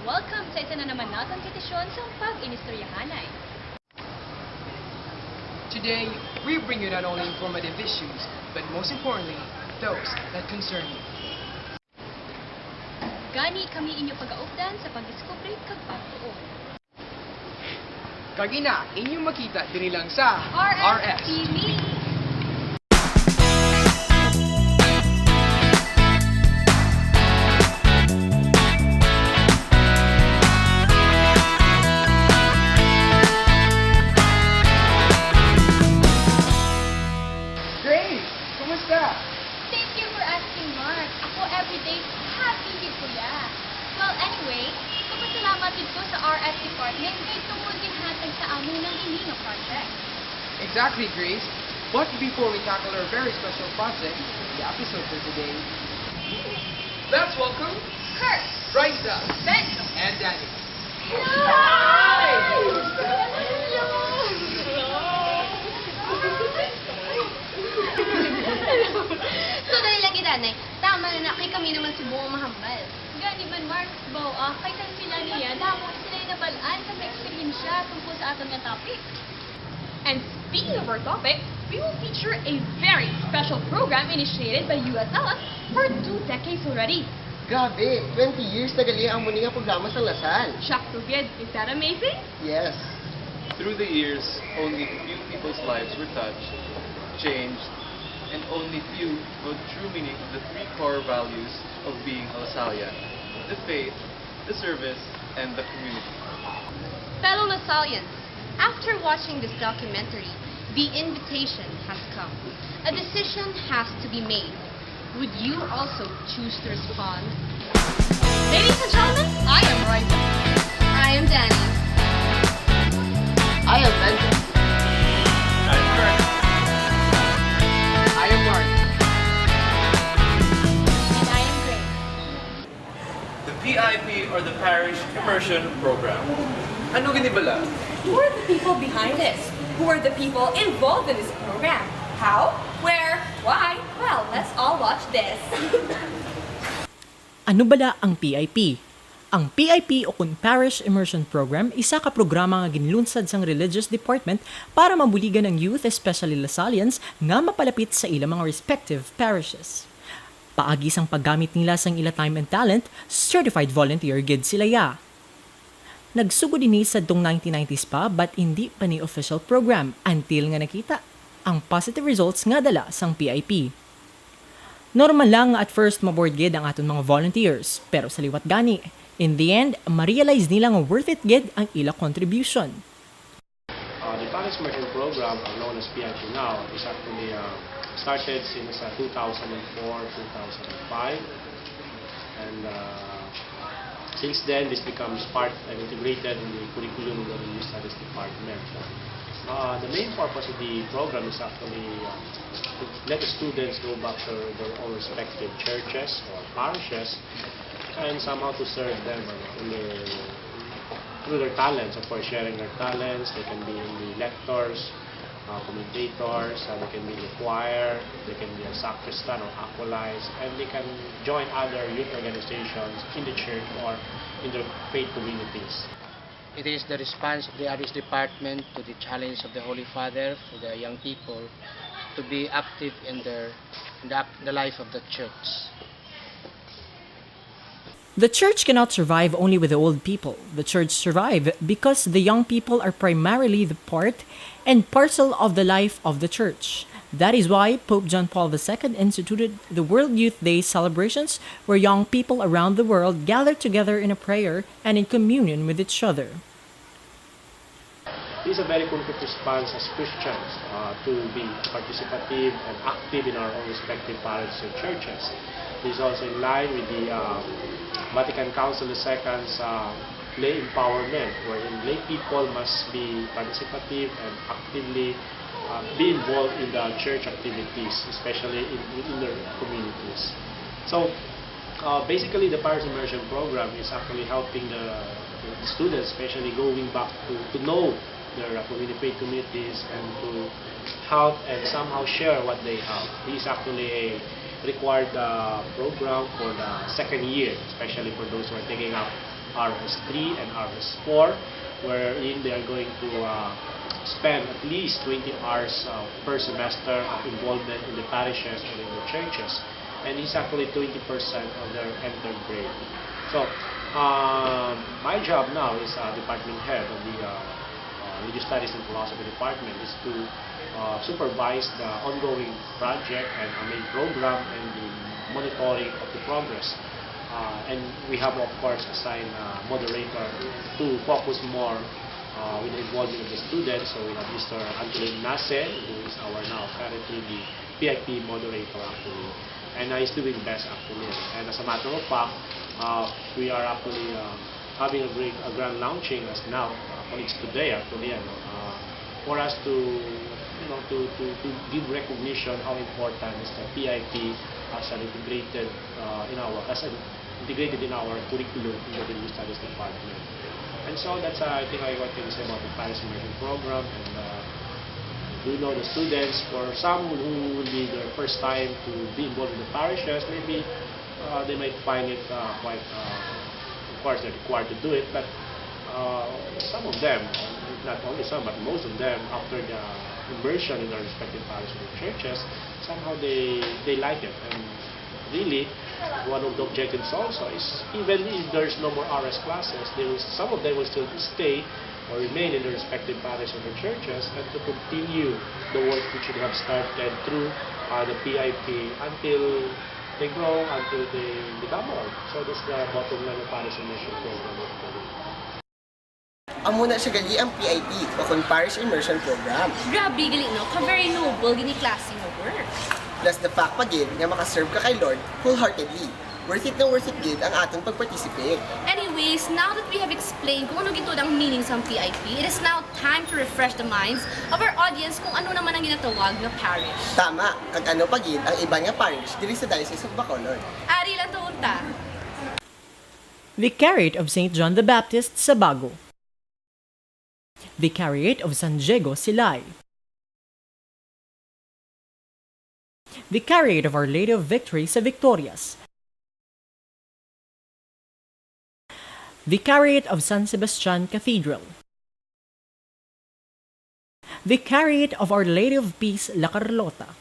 welcome sa isa na naman natang petisyon sa pag-inistoryahanay. Today, we bring you not only informative issues, but most importantly, those that concern you. Gani kami inyo pag-aupdan sa pag-discovery kag pagtuon. Kagina, inyong makita din lang sa RSTV! Grace! Kumusta? Thank you for asking, Mark. Ako everyday happy din kuya. Well, anyway, kapasalamat din ko sa RS Department kay tungod din hatag sa amo ng ininga project. Exactly, Grace. But before we tackle our very special project, the episode for today, let's welcome Kurt! Brysa Ben! and Danny. So dahil lagi danay, tama na kay kami naman subong mahambal. Gani man Mark, bawa kay kan sila niya, damo sila nabalaan sa experience tungkol sa aton nga topic. And speaking of our topic, we will feature a very special program initiated by USLS for 2 decades already. Grabe, 20 years na gali ang muni nga programa sa Lasal. Shock to get, is that amazing? Yes. Through the years, only few people's lives were touched, changed, and only few know the true meaning of the 3 core values of being a Lasallian: the faith, the service, and the community. Fellow Lasallians, after watching this documentary, the invitation has come. A decision has to be made. Would you also choose to respond? Ladies and gentlemen, I am Ryza. I am Danny. I am Benson. I'm Kurt. I am Mark. And I am Grace. The PIP, or the Parish Immersion Program. Ano ginibala? Who are the people behind this? Who are the people involved in this program? How? Where? Why? Well, let's all watch this. Ano bala ang PIP? Ang PIP o kun Parish Immersion Program isa ka programa nga ginlunsad sang Religious Department para mabuligan ang youth, especially Lasallians, nga mapalapit sa ilang mga respective parishes. Paagi sang paggamit nila sang ila time and talent, certified volunteer gid sila ya. Nagsugod din sa 1990s pa but hindi pa ni official program until nga nakita ang positive results nga dala sang PIP. Normal lang at first maboard gid ang aton mga volunteers, pero sa liwat gani, in the end, ma-realize nila nga worth it gid ang ila contribution. The Parish Immersion Program, known as PIP now, is actually started since 2004-2005, and since then this becomes part and integrated in the curriculum of the Religious Studies Department. The main purpose of the program is actually to let the students go back to their own respective churches or parishes and somehow to serve them through their talents. Of course, sharing their talents. They can be in the lectors, commentators, they can be in the choir, they can be a sacristan or acolytes, and they can join other youth organizations in the church or in their faith communities. It is the response of the RS Department to the challenge of the Holy Father for the young people to be active in the life of the church. The church cannot survive only with the old people. The church survives because the young people are primarily the part and parcel of the life of the church. That is why Pope John Paul II instituted the World Youth Day celebrations, where young people around the world gather together in a prayer and in communion with each other. It is a very concrete response as Christians to be participative and active in our own respective parishes and churches. This is also in line with the Vatican Council II's lay empowerment, wherein lay people must be participative and actively be involved in the church activities, especially in their communities. So basically the Parish Immersion Program is actually helping the students, especially going back to know their faith communities and to help and somehow share what they have. This is actually a required program for the second year, especially for those who are taking up RS3 and RS4, wherein they are going to spend at least 20 hours per semester of involvement in the parishes or in the churches. And it's actually 20% of their entered grade. So, my job now is department head of the Religious Studies and Philosophy Department is to supervise the ongoing project and main program and the monitoring of the progress. And we have, of course, assigned a moderator to focus more with the involvement of the students. So we have Mr. Anthony Nase, who is our now currently the PIP moderator actually. And he's doing best actually. And as a matter of fact, we are actually having a grand launching as now, colleagues today actually, for us to to give recognition how important is the PIP as an integrated integrated in our curriculum in the Religious Studies Department. And so that's I think what I can say about the Parish Immersion Program. And we know the students, for some who will be their first time to be involved in the parishes, maybe they might find it quite, of course they're required to do it, but some of them, not only some, but most of them, after the immersion in their respective parishes and churches, somehow they like it. And really, one of the objectives also is, even if there's no more RS classes, some of them will still stay or remain in their respective parishes or churches and to continue the work which they have started through the PIP until they grow, until they become old. So that's the bottom line of Parish Immersion Program. Amo na siya gali ang PIP o kung Parish Immersion Program. Grabe, galing no? Ka-very noble, gini klase nga work. Plus the fact pa gid nga makaserve ka kay Lord wholeheartedly. Worth it na worth it gid ang atong pag-participate. Anyways, now that we have explained kung ano gito ang meaning sa PIP, it is now time to refresh the minds of our audience kung ano naman ang ginatawag na parish. Tama, kag ano pa gid ang iba nga parish diri sa Diocese of Bacolod. Ari lang to unta. Vicariate of St. John the Baptist sa Bago. Vicariate of San Diego, Silay. Vicariate of Our Lady of Victory sa Victorias. Vicariate of San Sebastian Cathedral. Vicariate of Our Lady of Peace, La Carlota.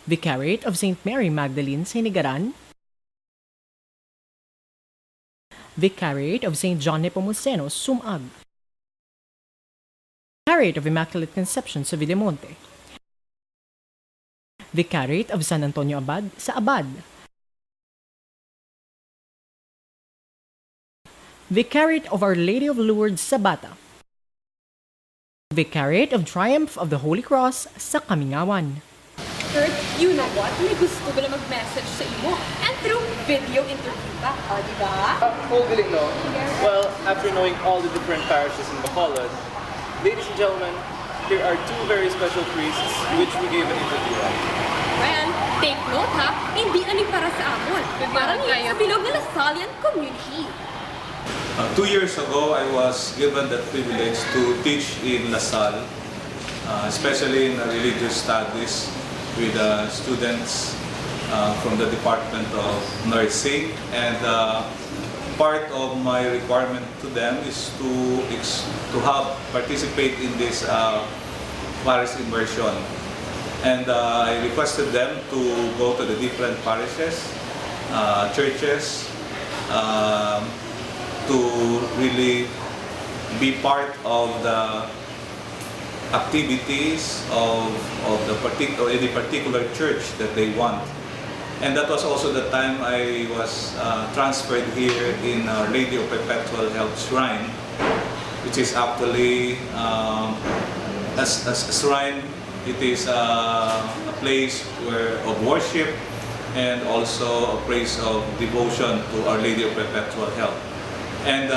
Vicariate of St. Mary Magdalene, Sinigaran. Vicariate of St. John Nepomuceno, Sumag. Vicariate of Immaculate Conception sa Villamonte. Vicariate of San Antonio Abad sa Abad. Vicariate of Our Lady of Lourdes sa Bata. Vicariate of Triumph of the Holy Cross sa Kamingawan. Kurt, you know what? May gusto ko na mag-message sa imo. And through video interview ka. O, diba? Galing, no? Well, after knowing all the different parishes in Bacolod, ladies and gentlemen, here are two very special priests which we gave an interview on. Well, take note ha, hindi ani para sa amon. Parang yan sa bilog na Lasallian community. 2 years ago, I was given the privilege to teach in La Salle, especially in religious studies with students from the Department of Nursing. And part of my requirement to them is to help participate in this parish immersion. And I requested them to go to the different parishes, churches, to really be part of the activities of any particular church that they want. And that was also the time I was transferred here in Our Lady of Perpetual Help Shrine, which is actually as a shrine. It is a place of worship and also a place of devotion to Our Lady of Perpetual Help. And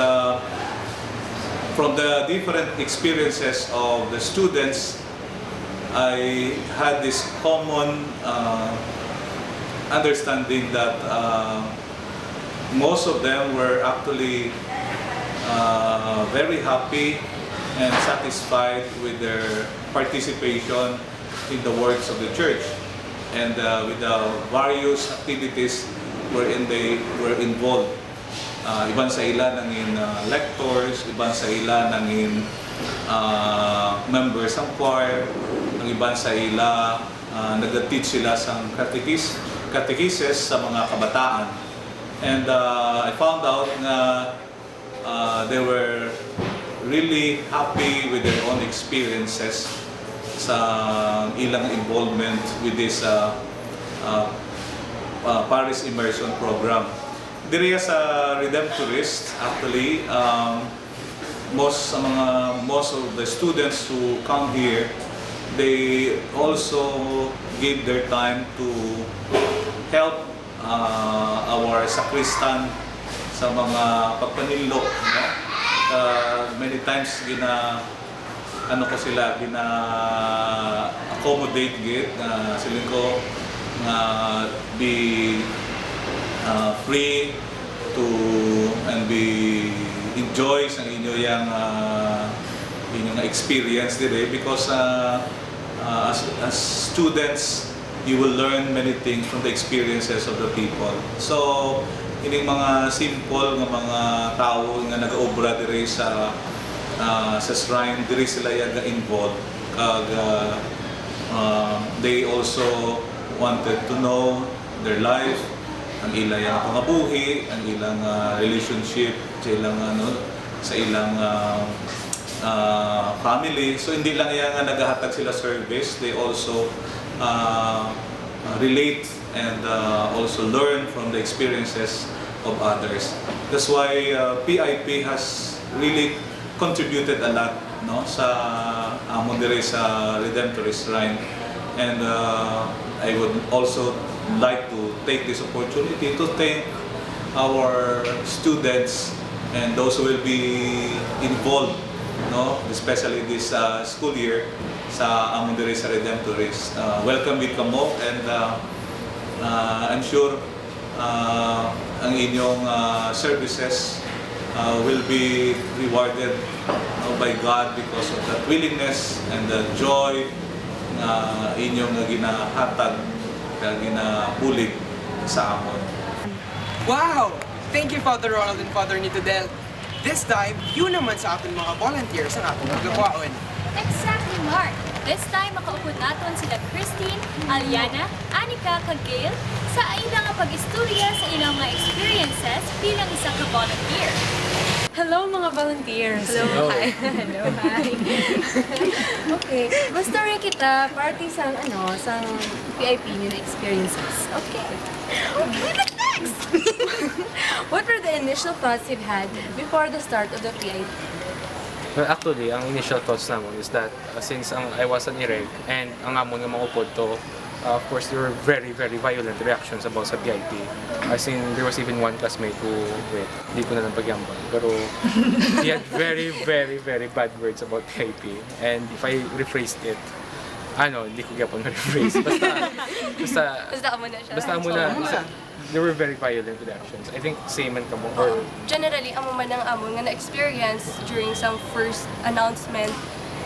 from the different experiences of the students, I had this common understanding that most of them were actually very happy and satisfied with their participation in the works of the church and with the various activities wherein they were involved. Iban sa ila nangin lectors, iban sa ila nangin members ng choir, ang iban sa ila nag-teach sila sa catechesis sa mga kabataan. And I found out na they were really happy with their own experiences sa ilang involvement with this Parish Immersion Program. Diri sa Redemptorist, actually, most of the students who come here, they also give their time to help our sacristan sa mga pagpanilo. No? Many times gina accommodate git sila ko be free to and be enjoy sa inyo yang inyong experience today, because as students you will learn many things from the experiences of the people. So ining mga simple nga mga tao nga nag-obra diri sa shrine, diri sila yaga involved kag they also wanted to know their life, ang ilang pangabuhi, ang ilang relationship sa ilang sa ilang family. So hindi lang yan nga nagahatag sila service, they also relate and also learn from the experiences of others. That's why PIP has really contributed a lot, no, sa amon dire sa Redemptorist Shrine. And I would also like to take this opportunity to thank our students and those who will be involved, no, especially this school year sa amon dire sa Redemptorist. Welcome with kamo, and I'm sure ang inyong services will be rewarded by God because of that willingness and the joy na inyong ginahatag kag ginabulig sa amon. Wow! Thank you, Father Ronald and Father Nito Del. This time, yun naman sa ating mga volunteers ang ating magagawaon. Exactly, Mark. This time, makaupod naton sila Christine, Aliana, Anika, kag Gail sa ilang pag-istorya sa ilang mga experiences bilang isa ka volunteer. Hello mga volunteers! Hello, hi! Hello, hi! Okay, bastorya kita party sang sang PIP niyo na experiences. Okay. Next! What were the initial thoughts you've had before the start of the PIP? Well, actually, ang initial thoughts naman is that since I was an ireg and ang amon nga maupod to, of course, there were very, very violent reactions about sa PIP. As in, there was even one classmate who, di ko na lang pagyambang, pero he had very, very, very bad words about PIP. And if I rephrased it, hindi ko gyapon ma-rephrase. Basta amo na siya. Basta amo na. There were very violent reactions. I think same man kamo. Or Generally, amo man ang amon nga na-experience during some first announcement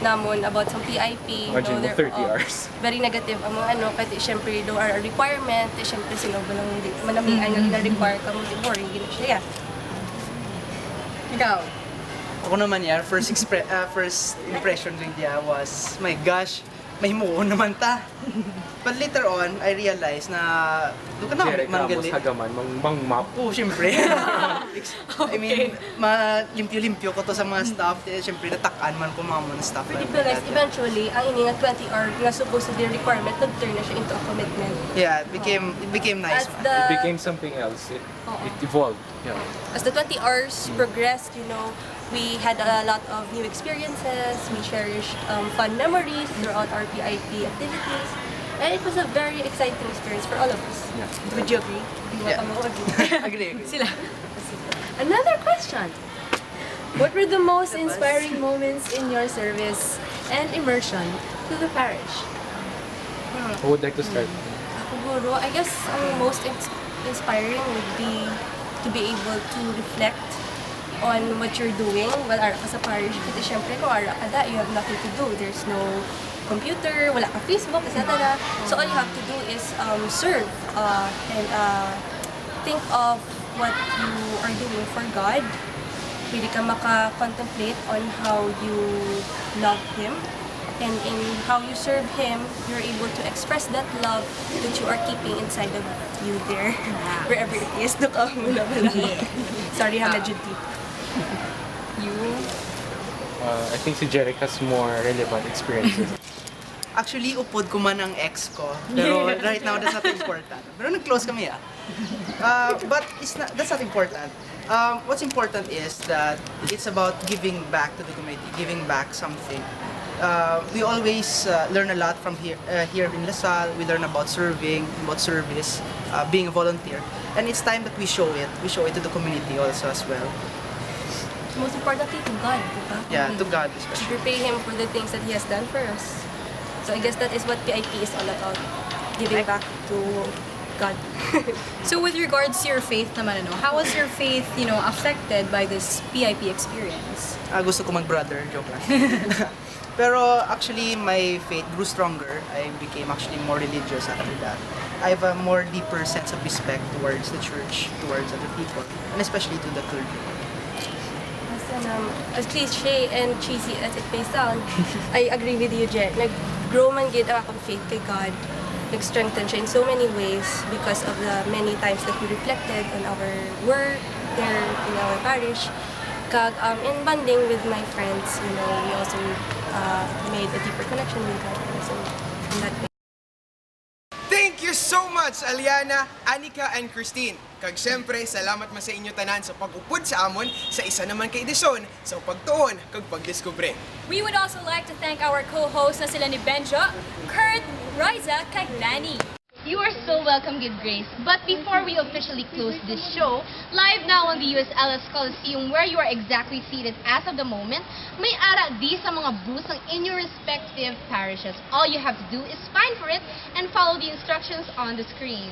namon about some PIP. imagine mo 30 hours. Very negative ang mga kasi syempre do are a requirement, syempre sila ba lang manamian nga gina-require ka mo, boring gina siya. Ikaw? Ako naman first impression rin niya was, my gosh, may muon naman ta. But later on, I realized na doon ka na manggalit. Hagaman, map. Oo, syempre. I mean, limpyo-limpyo ko to sa mga staff. Syempre, natakaan man ko mga staff. Because eventually, ang ini nga 20 hour nga supposed to be requirement, nag-turn na siya into a commitment. Yeah, it became nice. It became something else. It evolved. Yeah. As the 20 hours progressed, we had a lot of new experiences. We cherished fun memories throughout our PIP activities. And it was a very exciting experience for all of us. Yeah. Would you agree? Yeah. Agree. Sila. Another question. What were the most inspiring moments in your service and immersion to the parish? Who would like to start? Siguro, I guess ang most inspiring would be to be able to reflect on what you're doing while ara ka sa parish. Kasi syempre kung ara ka da, you have nothing to do. There's no computer, wala ka Facebook, etc. So all you have to do is serve and think of what you are doing for God. Pwede ka maka-contemplate on how you love Him. And in how you serve Him, you're able to express that love that you are keeping inside of you there. Wherever it is. Sorry, medyo deep. You? I think si Jeric has more relevant experiences. Actually, upod ko man ang ex ko. Pero right now, that's not important. Pero nag-close kami but that's not important. What's important is that it's about giving back to the community, giving back something. We always learn a lot from here in LaSalle. We learn about serving, about service, being a volunteer. And it's time that we show it. We show it to the community also as well. Most importantly, to God, diba? Yeah, to God especially. To repay Him for the things that He has done for us. So I guess that is what PIP is all about. Giving back to God. So with regards to your faith naman, how was your faith, affected by this PIP experience? Gusto ko mag-brother, joke lang. Pero actually, my faith grew stronger. I became actually more religious after that. I have a more deeper sense of respect towards the church, towards other people, and especially to the clergy. As cliche and cheesy as it may sound, I agree with you, Jen. Nag-grow man gid ang akong faith kay God. Nag-strengthen siya in so many ways because of the many times that we reflected on our work there in our parish. In bonding with my friends, we also made a deeper connection with God. So, in that way. Thank you so much, Aliana, Anika, and Christine. Kag siyempre, salamat man sa inyo tanan sa pag-upod sa amon sa isa naman kay edisyon sa pagtuon kag pagdiskubre. We would also like to thank our co-hosts na sila ni Benjo, Kurt, Riza, kag Danny. You are so welcome, Good Grace. But before we officially close this show, live now on the USLS Coliseum where you are exactly seated as of the moment, may ara di sa mga booths in your respective parishes. All you have to do is find for it and follow the instructions on the screen.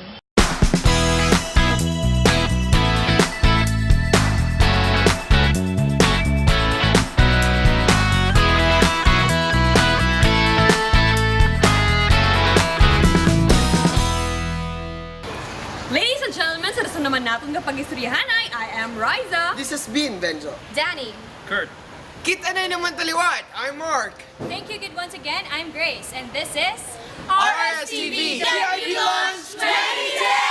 Ladies and gentlemen, sa rason naman natin kapag istoryahanay, I am Riza. This has been Benjo. Danny. Kurt. Kita na naman taliwat! I'm Mark! Thank you good once again. I'm Grace, and this is RSTV! PIP Launch 2010!